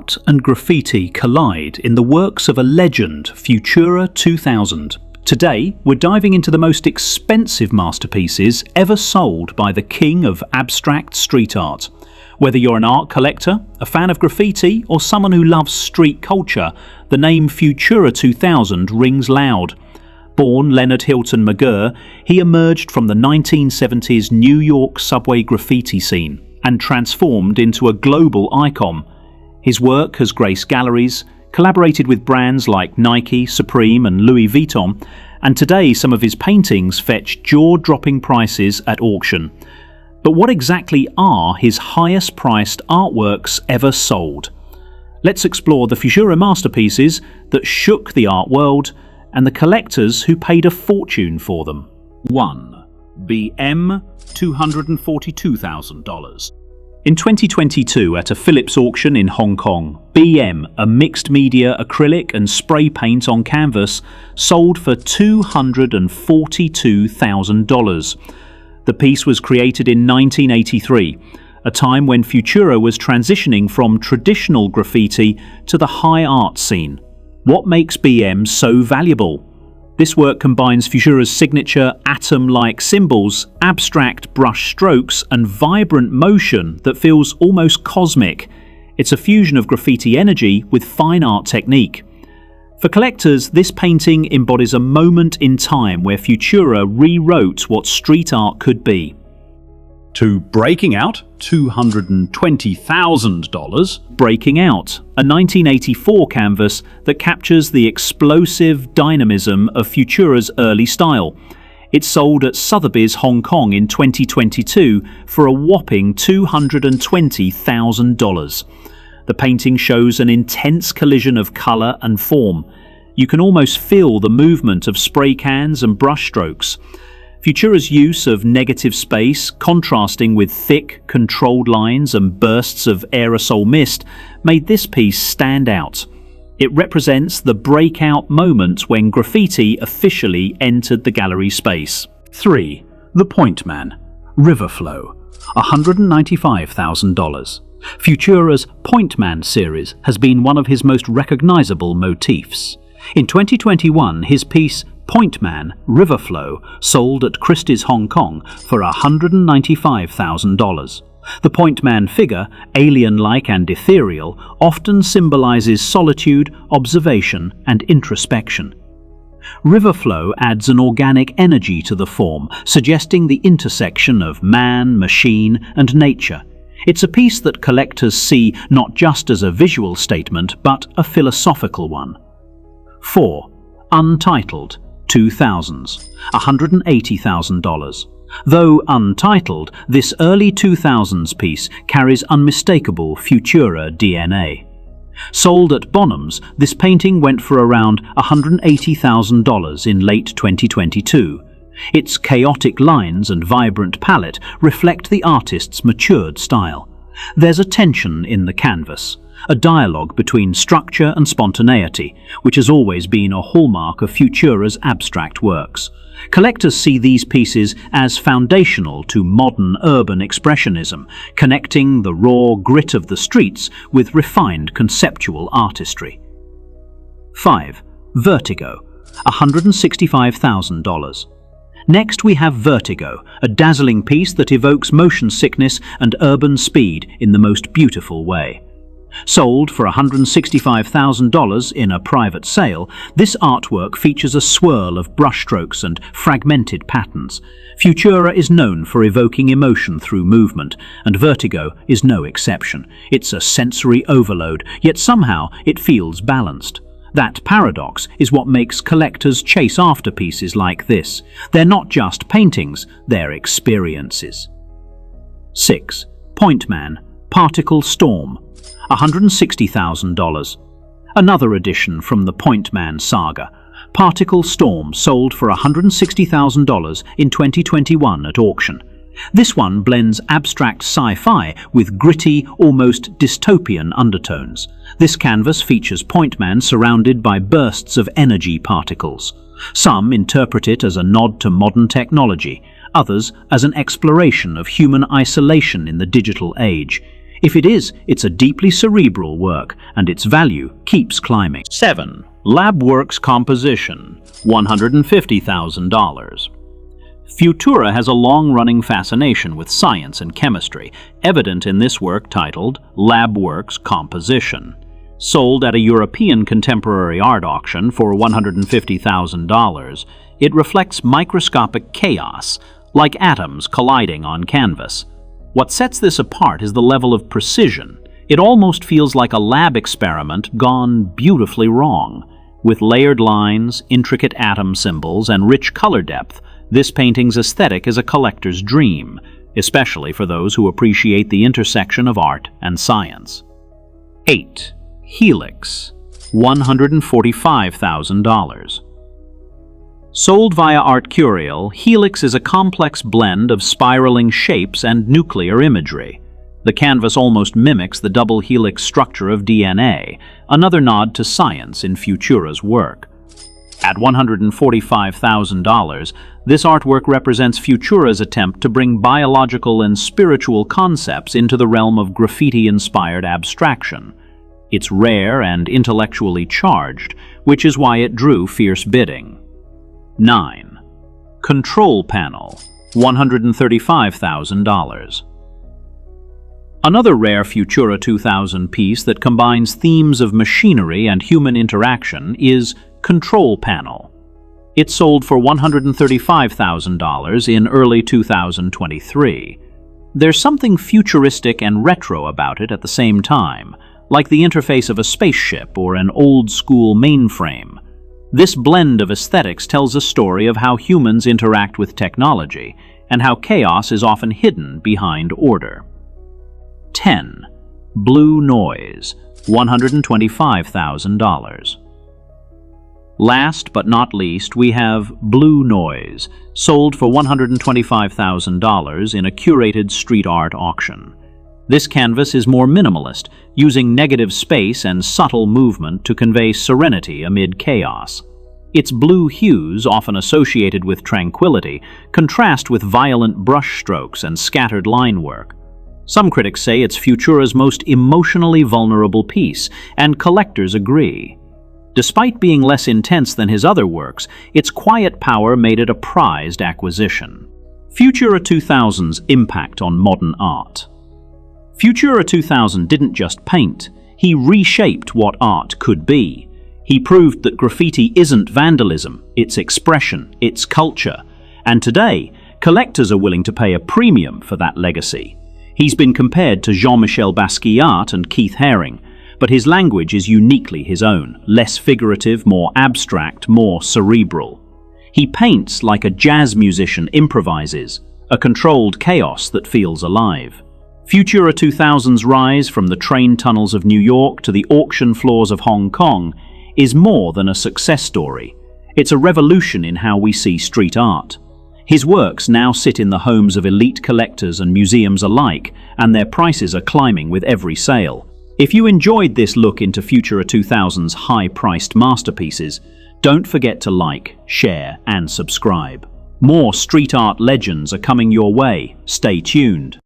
Art and graffiti collide in the works of a legend, Futura 2000. Today, we're diving into the most expensive masterpieces ever sold by the king of abstract street art. Whether you're an art collector, a fan of graffiti, or someone who loves street culture, the name Futura 2000 rings loud. Born Leonard Hilton McGurr, he emerged from the 1970s New York subway graffiti scene and transformed into a global icon. His work has graced galleries, collaborated with brands like Nike, Supreme and Louis Vuitton, and today some of his paintings fetch jaw-dropping prices at auction. But what exactly are his highest-priced artworks ever sold? Let's explore the Futura masterpieces that shook the art world and the collectors who paid a fortune for them. 1. BM $242,000. In 2022, at a Phillips auction in Hong Kong, BM, a mixed-media acrylic and spray paint on canvas, sold for $242,000. The piece was created in 1983, a time when Futura was transitioning from traditional graffiti to the high art scene. What makes BM so valuable? This work combines Futura's signature atom-like symbols, abstract brush strokes, and vibrant motion that feels almost cosmic. It's a fusion of graffiti energy with fine art technique. For collectors, this painting embodies a moment in time where Futura rewrote what street art could be. To Breaking Out, $220,000. Breaking Out, a 1984 canvas that captures the explosive dynamism of Futura's early style. It sold at Sotheby's Hong Kong in 2022 for a whopping $220,000. The painting shows an intense collision of colour and form. You can almost feel the movement of spray cans and brushstrokes. Futura's use of negative space, contrasting with thick, controlled lines and bursts of aerosol mist, made this piece stand out. It represents the breakout moment when graffiti officially entered the gallery space. 3. The Point Man, Riverflow, $195,000. Futura's Point Man series has been one of his most recognizable motifs. In 2021, his piece Point Man, Riverflow, sold at Christie's Hong Kong for $195,000. The Point Man figure, alien-like and ethereal, often symbolizes solitude, observation, and introspection. Riverflow adds an organic energy to the form, suggesting the intersection of man, machine, and nature. It's a piece that collectors see not just as a visual statement, but a philosophical one. 4. Untitled, 2000s, $180,000. Though untitled, this early 2000s piece carries unmistakable Futura DNA. Sold at Bonhams, this painting went for around $180,000 in late 2022. Its chaotic lines and vibrant palette reflect the artist's matured style. There's a tension in the canvas, a dialogue between structure and spontaneity, which has always been a hallmark of Futura's abstract works. Collectors see these pieces as foundational to modern urban expressionism, connecting the raw grit of the streets with refined conceptual artistry. 5. Vertigo, $165,000. Next we have Vertigo, a dazzling piece that evokes motion sickness and urban speed in the most beautiful way. Sold for $165,000 in a private sale, this artwork features a swirl of brushstrokes and fragmented patterns. Futura is known for evoking emotion through movement, and Vertigo is no exception. It's a sensory overload, yet somehow it feels balanced. That paradox is what makes collectors chase after pieces like this. They're not just paintings, they're experiences. 6. Point Man, Particle Storm, $160,000. Another addition from the Point Man saga. Particle Storm sold for $160,000 in 2021 at auction. This one blends abstract sci-fi with gritty, almost dystopian undertones. This canvas features Point Man surrounded by bursts of energy particles. Some interpret it as a nod to modern technology, others as an exploration of human isolation in the digital age. If it is, it's a deeply cerebral work, and its value keeps climbing. 7. Lab Works Composition, $150,000. Futura has a long-running fascination with science and chemistry, evident in this work titled Lab Works Composition. Sold at a European contemporary art auction for $150,000, it reflects microscopic chaos, like atoms colliding on canvas. What sets this apart is the level of precision. It almost feels like a lab experiment gone beautifully wrong. With layered lines, intricate atom symbols, and rich color depth, this painting's aesthetic is a collector's dream, especially for those who appreciate the intersection of art and science. 8. Helix, $145,000. Sold via Art Curial, Helix is a complex blend of spiraling shapes and nuclear imagery. The canvas almost mimics the double helix structure of DNA, another nod to science in Futura's work. At $145,000, this artwork represents Futura's attempt to bring biological and spiritual concepts into the realm of graffiti-inspired abstraction. It's rare and intellectually charged, which is why it drew fierce bidding. 9. Control Panel, $135,000. Another rare Futura 2000 piece that combines themes of machinery and human interaction is Control Panel. It sold for $135,000 in early 2023. There's something futuristic and retro about it at the same time, like the interface of a spaceship or an old-school mainframe. This blend of aesthetics tells a story of how humans interact with technology and how chaos is often hidden behind order. 10. Blue Noise, $125,000. Last but not least, we have Blue Noise, sold for $125,000 in a curated street art auction. This canvas is more minimalist, using negative space and subtle movement to convey serenity amid chaos. Its blue hues, often associated with tranquility, contrast with violent brush strokes and scattered line work. Some critics say it's Futura's most emotionally vulnerable piece, and collectors agree. Despite being less intense than his other works, its quiet power made it a prized acquisition. Futura 2000's impact on modern art. Futura 2000 didn't just paint, he reshaped what art could be. He proved that graffiti isn't vandalism, it's expression, it's culture. And today, collectors are willing to pay a premium for that legacy. He's been compared to Jean-Michel Basquiat and Keith Haring, but his language is uniquely his own, less figurative, more abstract, more cerebral. He paints like a jazz musician improvises, a controlled chaos that feels alive. Futura 2000's rise from the train tunnels of New York to the auction floors of Hong Kong is more than a success story. It's a revolution in how we see street art. His works now sit in the homes of elite collectors and museums alike, and their prices are climbing with every sale. If you enjoyed this look into Futura 2000's high-priced masterpieces, don't forget to like, share, and subscribe. More street art legends are coming your way. Stay tuned.